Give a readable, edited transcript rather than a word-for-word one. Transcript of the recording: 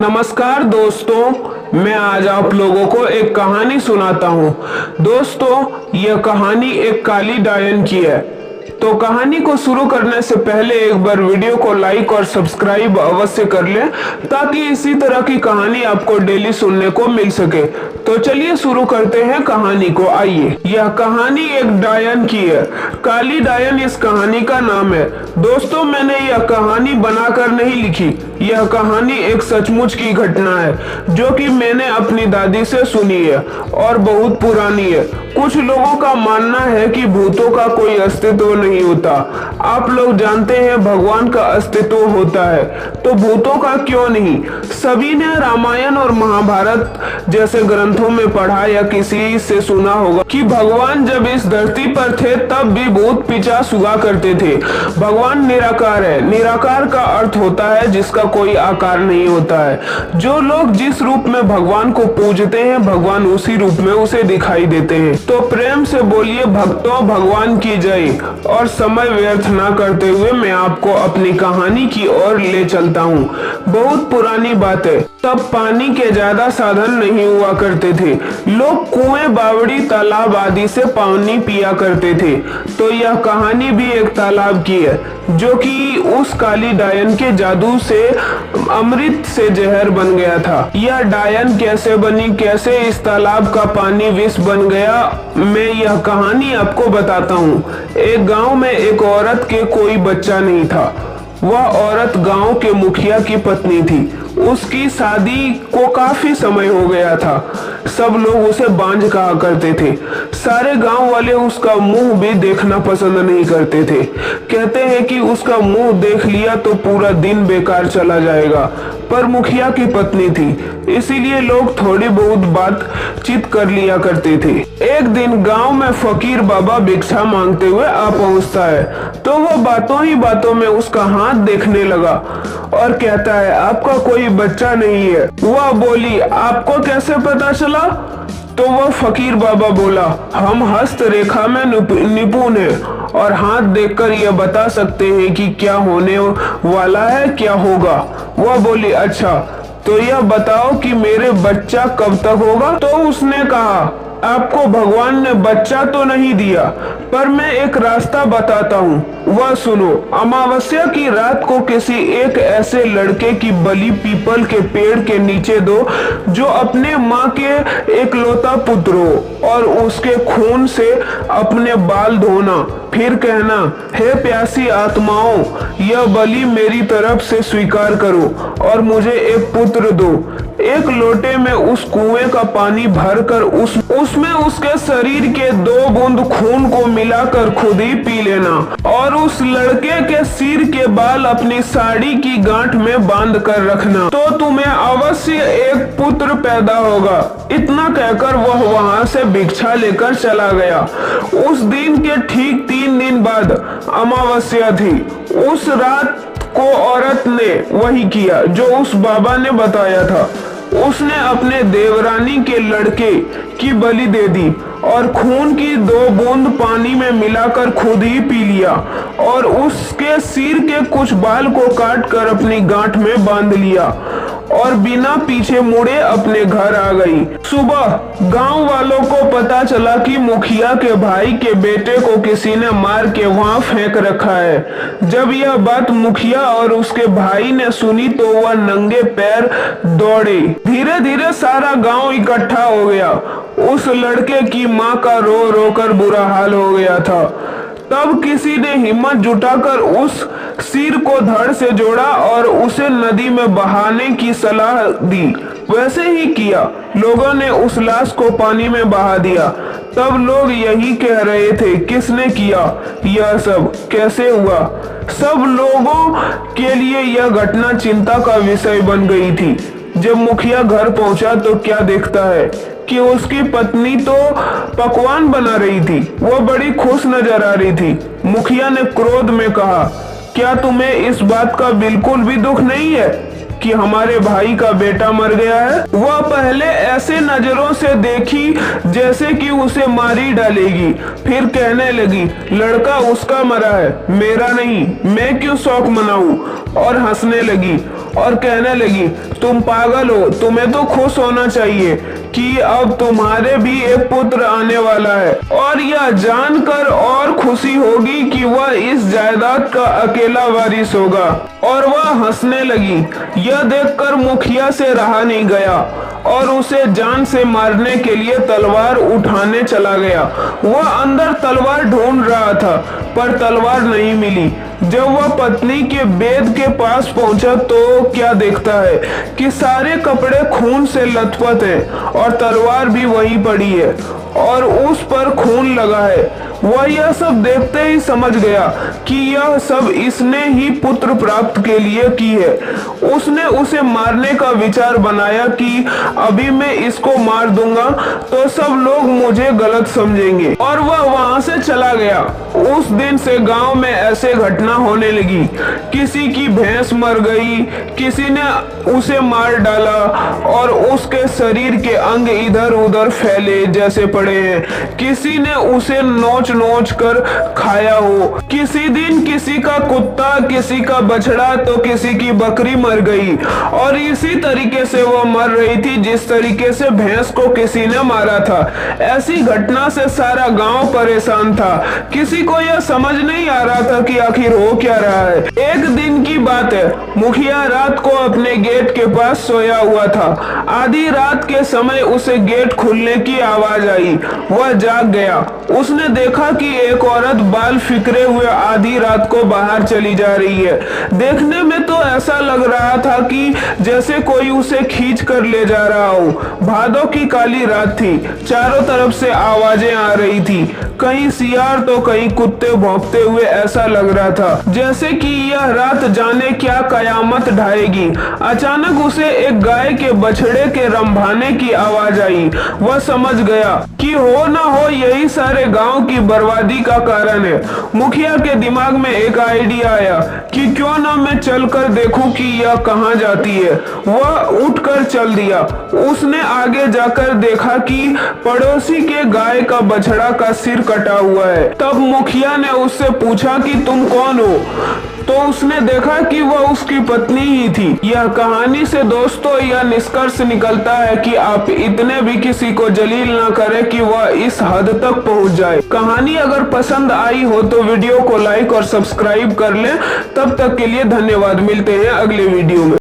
नमस्कार दोस्तों, मैं आज आप लोगों को एक कहानी सुनाता हूँ। दोस्तों, यह कहानी एक काली डायन की है। तो कहानी को शुरू करने से पहले एक बार वीडियो को लाइक और सब्सक्राइब अवश्य कर लें ताकि इसी तरह की कहानी आपको डेली सुनने को मिल सके। तो चलिए शुरू करते हैं कहानी को। आइए, यह कहानी एक डायन की है। काली डायन इस कहानी का नाम है। दोस्तों, मैंने यह कहानी बनाकर नहीं लिखी। यह कहानी एक सचमुच की घटना है जो कि मैंने अपनी दादी से सुनी है और बहुत पुरानी है। कुछ लोगों का मानना है कि भूतों का कोई अस्तित्व नहीं होता। आप लोग जानते हैं भगवान का अस्तित्व होता है, तो भूतों का क्यों नहीं। सभी ने रामायण और महाभारत जैसे ग्रंथों में पढ़ा या किसी से सुना होगा कि भगवान जब इस धरती पर थे तब भी भूत पिशाच हुआ करते थे। भगवान निराकार है। निराकार का अर्थ होता है जिसका कोई आकार नहीं होता है। जो लोग जिस रूप में भगवान को पूजते हैं, भगवान उसी रूप में उसे दिखाई देते हैं। तो प्रेम से बोलिए भक्तों, भगवान की जय। और समय व्यर्थ ना करते हुए मैं आपको अपनी कहानी की ओर ले चलता हूँ। बहुत पुरानी बात है। तब पानी के ज्यादा साधन नहीं हुआ करते थे। लोग कुएं, बावड़ी, तालाब आदि से पानी पिया करते थे। तो यह कहानी भी एक तालाब की है जो कि उस काली डायन के जादू से अमृत से जहर बन गया था। यह डायन कैसे बनी, कैसे इस तालाब का पानी विष बन गया, मैं यह कहानी आपको बताता हूँ। एक गांव में एक औरत के कोई बच्चा नहीं था। वह औरत गांव के मुखिया की पत्नी थी। उसकी शादी को काफी समय हो गया था। सब लोग उसे बांझ कहा करते थे। सारे गांव वाले उसका मुंह भी देखना पसंद नहीं करते थे। कहते हैं कि उसका मुंह देख लिया तो पूरा दिन बेकार चला जाएगा। पर मुखिया की पत्नी थी, इसीलिए लोग थोड़ी बहुत बातचीत कर लिया करते थे। एक दिन गांव में फकीर बाबा भिक्षा मांगते हुए आ पहुंचता है तो वह बातों ही बातों में उसका हाथ देखने लगा और कहता है, आपका कोई बच्चा नहीं है। वह बोली, आपको कैसे पता चला? तो वह फकीर बाबा बोला, हम हस्त रेखा में निपुण हैं और हाथ देखकर यह बता सकते हैं कि क्या होने वाला है, क्या होगा। वह बोली, अच्छा तो यह बताओ कि मेरे बच्चा कब तक होगा? तो उसने कहा, आपको भगवान ने बच्चा तो नहीं दिया, पर मैं एक रास्ता बताता हूँ, वह सुनो। अमावस्या की रात को किसी एक ऐसे लड़के की बलि पीपल के पेड़ के नीचे दो जो अपने माँ के एकलौता पुत्र हो, और उसके खून से अपने बाल धोना। फिर कहना, हे प्यासी आत्माओं, यह बलि मेरी तरफ से स्वीकार करो और मुझे एक पुत्र दो। एक लोटे में उस कुएं का पानी भरकर उसमें उसके शरीर के 2 बूंद खून को मिलाकर खुद ही पी लेना और उस लड़के के सिर के बाल अपनी साड़ी की गांठ में बांध कर रखना, तो तुम्हें अवश्य एक पुत्र पैदा होगा। इतना कहकर वह वहां से भिक्षा लेकर चला गया। उस दिन के ठीक 3 दिन बाद अमावस्या थी। उस रात को औरत ने वही किया जो उस बाबा ने बताया था। उसने अपने देवरानी के लड़के की बलि दे दी और खून की 2 बूंद पानी में मिलाकर खुद ही पी लिया और उसके सिर के कुछ बाल को काट कर अपनी गांठ में बांध लिया और बिना पीछे मुड़े अपने घर आ गई। सुबह गांव वालों को पता चला कि मुखिया के भाई के बेटे को किसी ने मार के वहां फेंक रखा है। जब यह बात मुखिया और उसके भाई ने सुनी तो वह नंगे पैर दौड़े। धीरे धीरे सारा गांव इकट्ठा हो गया। उस लड़के की माँ का रो रो कर बुरा हाल हो गया था। तब किसी ने हिम्मत जुटाकर उस सिर को धड़ से जोड़ा और उसे नदी में बहाने की सलाह दी। वैसे ही किया। लोगों ने उस लाश को पानी में बहा दिया। तब लोग यही कह रहे थे, किसने किया यह सब, कैसे हुआ? सब लोगों के लिए यह घटना चिंता का विषय बन गई थी। जब मुखिया घर पहुंचा तो क्या देखता है कि उसकी पत्नी तो पकवान बना रही थी। वह बड़ी खुश नजर आ रही थी। मुखिया ने क्रोध में कहा, क्या तुम्हें इस बात का बिल्कुल भी दुख नहीं है कि हमारे भाई का बेटा मर गया है? वह पहले ऐसे नजरों से देखी जैसे कि उसे मारी डालेगी। फिर कहने लगी, लड़का उसका मरा है, मेरा नहीं, मैं क्यों शौक मनाऊं? और हंसने लगी। और कहने लगी, तुम पागल हो, तुम्हें तो खुश होना चाहिए कि अब तुम्हारे भी एक पुत्र आने वाला है, और यह जानकर और खुशी होगी कि वह इस जायदाद का अकेला वारिस होगा। और वह हंसने लगी। यह देखकर मुखिया से रहा नहीं गया और उसे जान से मारने के लिए तलवार उठाने चला गया। वह अंदर तलवार ढूंढ रहा था पर तलवार नहीं मिली। जब वह पत्नी के बेद के पास पहुंचा तो क्या देखता है कि सारे कपड़े खून से लथपथ हैं और तलवार भी वहीं पड़ी है और उस पर खून लगा है। वह यह सब देखते ही समझ गया कि यह सब इसने ही पुत्र प्राप्त के लिए की है। उसने उसे मारने का विचार बनाया कि अभी मैं इसको मार दूंगा तो सब लोग मुझे गलत समझेंगे, और वह वहां से चला गया। उस दिन से गांव में ऐसे घटना होने लगी। किसी की भैंस मर गई, किसी ने उसे मार डाला और उसके शरीर के अंग इधर उधर फैले जैसे पड़े हैं। किसी ने उसे नोच नोच कर खाया हो। किसी दिन किसी का कुत्ता, किसी का बछड़ा तो किसी की बकरी मर गई, और इसी तरीके से वो मर रही थी जिस तरीके से भैंस को किसी ने मारा था। ऐसी घटना से सारा गांव परेशान था। किसी को यह समझ नहीं आ रहा था कि आखिर हो क्या रहा है। एक दिन की बात है, मुखिया रात को अपने गेट के पास सोया हुआ था। आधी रात के समय उसे गेट खुलने की आवाज आई। वह जाग गया। उसने देखा कि एक औरत बाल फिकरे हुए आधी रात को बाहर चली जा रही है। देखने में तो ऐसा लग रहा था कि जैसे कोई उसे खींच कर ले जा रहा हो। भादों की काली रात थी। चारों तरफ से आवाजें आ रही थी, कहीं सियार तो कहीं कुत्ते भौंकते हुए। ऐसा लग रहा था जैसे कि यह रात जाने क्या कयामत ढाएगी। अचानक उसे एक गाय के बछड़े के रंभाने की आवाज आई। वह समझ गया कि हो ना हो यही सारे गांव की बर्बादी का कारण है। मुखिया के दिमाग में एक आइडिया आया कि क्यों ना मैं चलकर देखूं कि यह कहां जाती है। वह उठकर चल दिया। उसने आगे जाकर देखा कि पड़ोसी के गाय का बछड़ा का सिर कटा हुआ है। तब मुखिया ने उससे पूछा कि तुम कौन हो, तो उसने देखा कि वह उसकी पत्नी ही थी। यह कहानी से दोस्तों यह निष्कर्ष निकलता है कि आप इतने भी किसी को जलील ना करें कि वह इस हद तक पहुंच जाए। कहानी अगर पसंद आई हो तो वीडियो को लाइक और सब्सक्राइब कर लें। तब तक के लिए धन्यवाद। मिलते हैं अगले वीडियो में।